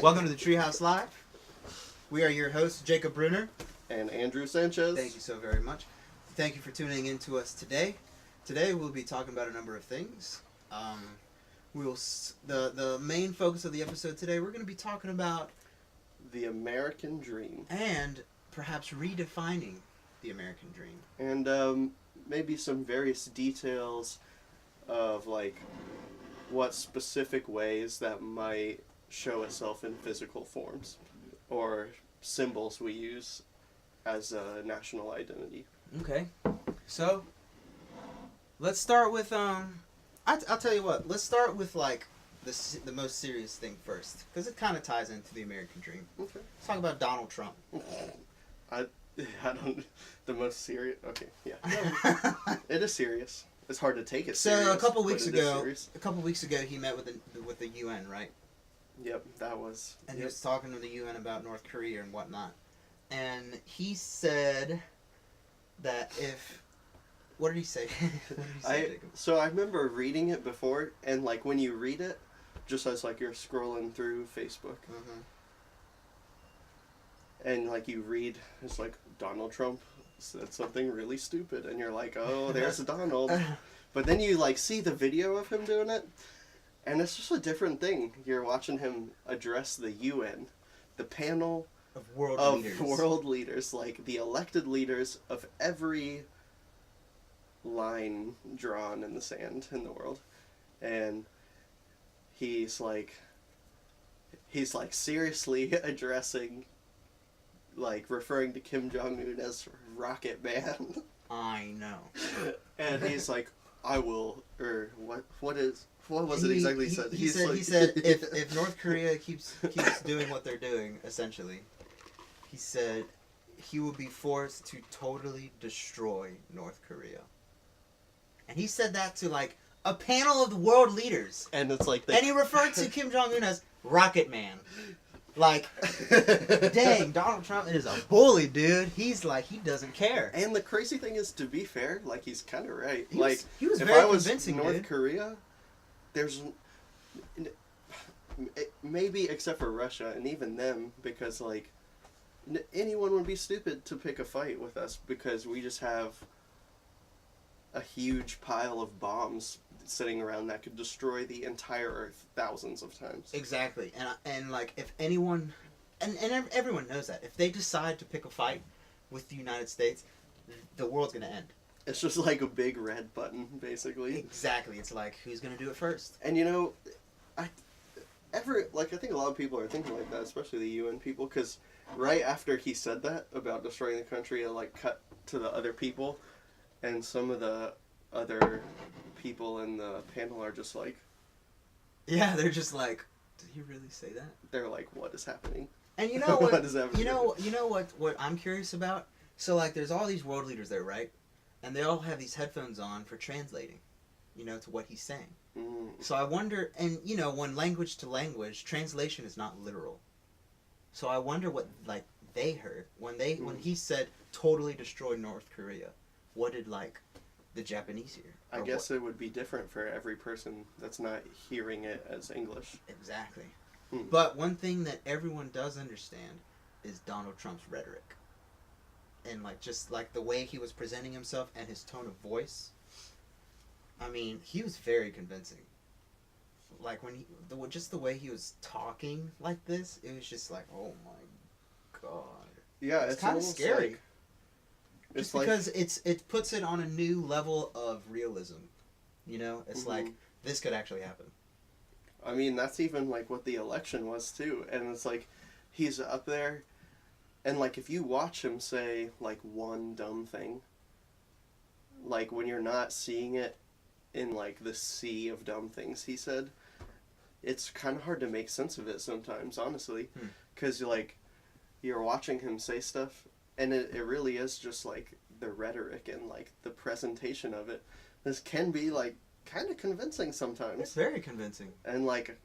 Welcome to the TreeHouse Live. We are your hosts, Jacob Brunner and Andrew Sanchez. Thank you so very much. Thank you for tuning in to us today. Today we'll be talking about a number of things. The main focus of the episode today, we're going to be talking about the American dream and perhaps redefining the American dream, and maybe some various details of like what specific ways that might show itself in physical forms or symbols we use as a national identity. Okay, so let's start with I'll tell you what. Let's start with like the most serious thing first, because it kind of ties into the American dream. Okay. Let's talk about Donald Trump. I don't. The most serious. Okay, yeah. It is serious. It's hard to take it serious. So a couple weeks ago, he met with the UN, right? Yep, that was. And he was talking to the UN about North Korea and whatnot. And he said that if... What did he say? So I remember reading it before, and like when you read it, just as like you're scrolling through Facebook, and like you read, it's like Donald Trump said something really stupid, and you're like, oh, there's Donald. But then you like see the video of him doing it, and it's just a different thing. You're watching him address the UN, the panel of world leaders, like the elected leaders of every line drawn in the sand in the world, and he's like seriously addressing, like referring to Kim Jong-un as Rocket Man. I know. And he's like, I will, or what was it exactly he said? He said if North Korea keeps doing what they're doing, essentially, he said he will be forced to totally destroy North Korea. And he said that to like a panel of the world leaders. And it's like and he referred to Kim Jong-un as Rocket Man. Like, dang, Donald Trump is a bully, dude. He's like, he doesn't care. And the crazy thing is, to be fair, like, he's kind of right. He was if very I was convincing, North dude. Korea, there's maybe except for Russia, and even them, because like anyone would be stupid to pick a fight with us, because we just have a huge pile of bombs sitting around that could destroy the entire Earth thousands of times. Exactly. And like, if anyone, and everyone knows that, if they decide to pick a fight with the United States, the world's going to end. It's just like a big red button, basically. Exactly. It's like, who's going to do it first? And you know, I think a lot of people are thinking like that, especially the UN people, because right after he said that about destroying the country, it like cut to the other people, and some of the other people in the panel are just like... Yeah, they're just like, did he really say that? They're like, what is happening? And you know what? What is happening? You know what I'm curious about? So like, there's all these world leaders there, right? And they all have these headphones on for translating, you know, to what he's saying. So I wonder, and you know, when language to language, translation is not literal. So I wonder what like they heard when he said totally destroy North Korea. What did like the Japanese hear? I guess it would be different for every person that's not hearing it as English. Exactly. But one thing that everyone does understand is Donald Trump's rhetoric. And like just like the way he was presenting himself and his tone of voice. I mean, he was very convincing. Like when just the way he was talking like this, it was just like, oh my god. Yeah, it's kind of scary. Like, just because it puts it on a new level of realism. You know, it's like this could actually happen. I mean, that's even like what the election was too, and it's like he's up there, and like if you watch him say like one dumb thing, like when you're not seeing it in like the sea of dumb things he said, it's kind of hard to make sense of it sometimes, honestly, because like you're watching him say stuff, and it really is just like the rhetoric and like the presentation of it. This can be like kind of convincing sometimes. It's very convincing. And like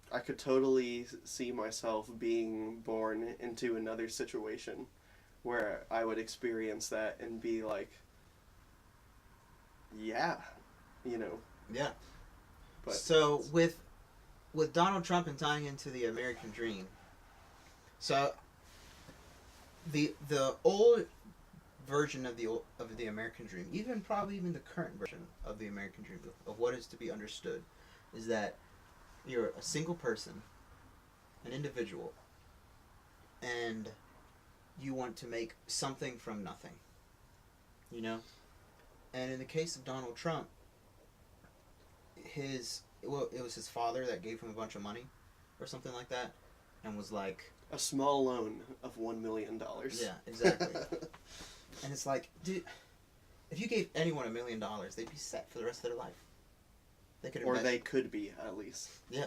I could totally see myself being born into another situation where I would experience that and be like, yeah, you know. Yeah. But so with Donald Trump and tying into the American dream, so the old version of the American dream, probably even the current version of the American dream of what is to be understood, is that you're a single person, an individual, and you want to make something from nothing. You know? And in the case of Donald Trump, it was his father that gave him a bunch of money or something like that, and was like a small loan of $1 million. Yeah, exactly. And it's like, dude, if you gave anyone $1 million, they'd be set for the rest of their life. They could invest. Or they could be, at least. Yeah.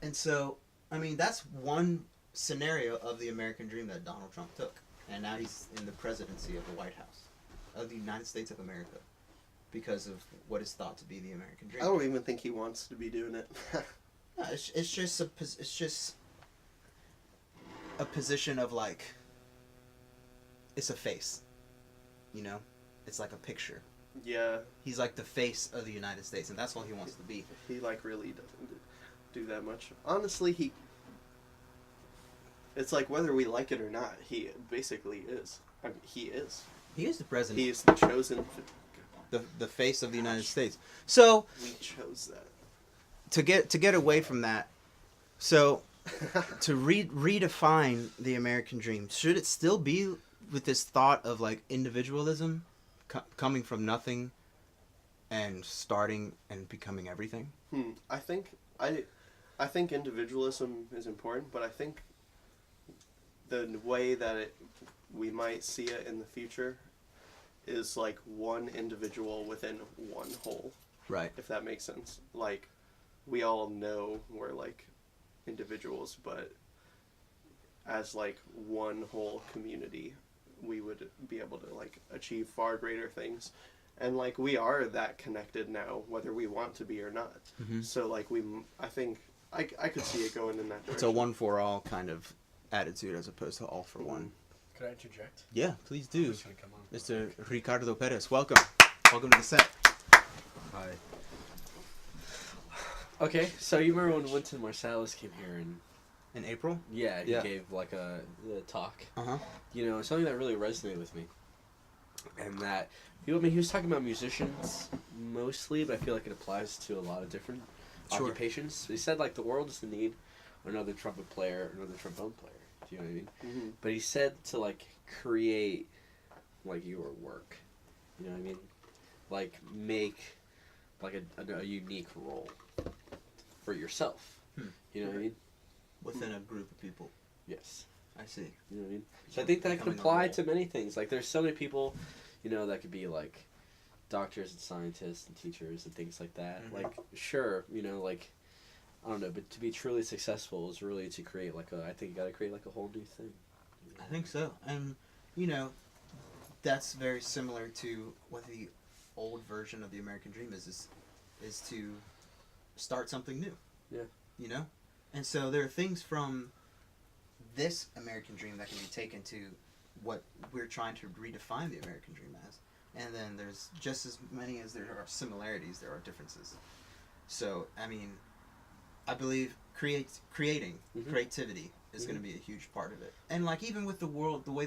And so, I mean, that's one scenario of the American dream that Donald Trump took. And now he's in the presidency of the White House, of the United States of America, because of what is thought to be the American dream. I don't even think he wants to be doing it. No, it's just a position of like, it's a face, you know, it's like a picture. Yeah. He's like the face of the United States, and that's all he wants to be. He like really doesn't do that much. Honestly, it's like whether we like it or not, he basically is. I mean, he is. He is the president. He is the chosen. The face of the United States. So we chose that. To get away from that, so to redefine the American dream, should it still be with this thought of like individualism, coming from nothing, and starting and becoming everything? I think individualism is important, but I think the way that we might see it in the future is like one individual within one whole. Right. If that makes sense. Like, we all know we're like individuals, but as like one whole community, we would be able to like achieve far greater things. And like we are that connected now, whether we want to be or not. Mm-hmm. So like I think I could see it going in that direction. It's a one for all kind of attitude as opposed to all for one. Could I interject? Yeah, please do. Who's gonna come on? Mr. Ricardo Perez, welcome. Welcome to the set. Hi. Okay, so you remember when Wynton Marsalis came here and In April? he gave like a talk. Uh-huh. You know, something that really resonated with me. And that he was talking about musicians mostly, but I feel like it applies to a lot of different occupations. He said like the world is in need of another trumpet player, another trombone player. Do you know what I mean? Mm-hmm. But he said to like create like your work. You know what I mean? Like make like a unique role for yourself. You know what I mean? Within a group of people. Yes. I see. You know what I mean? So I think that could apply to many things. Like there's so many people, you know, that could be like doctors and scientists and teachers and things like that. Mm-hmm. Like sure, you know, like I don't know, but to be truly successful is really to create like I think you got to create like a whole new thing. I think so. And, you know, that's very similar to what the old version of the American dream is to start something new. Yeah. You know? And so there are things from this American dream that can be taken to what we're trying to redefine the American dream as. And then there's just as many as there are similarities, there are differences. So, I mean, I believe creativity is going to be a huge part of it. And like even with the world, the way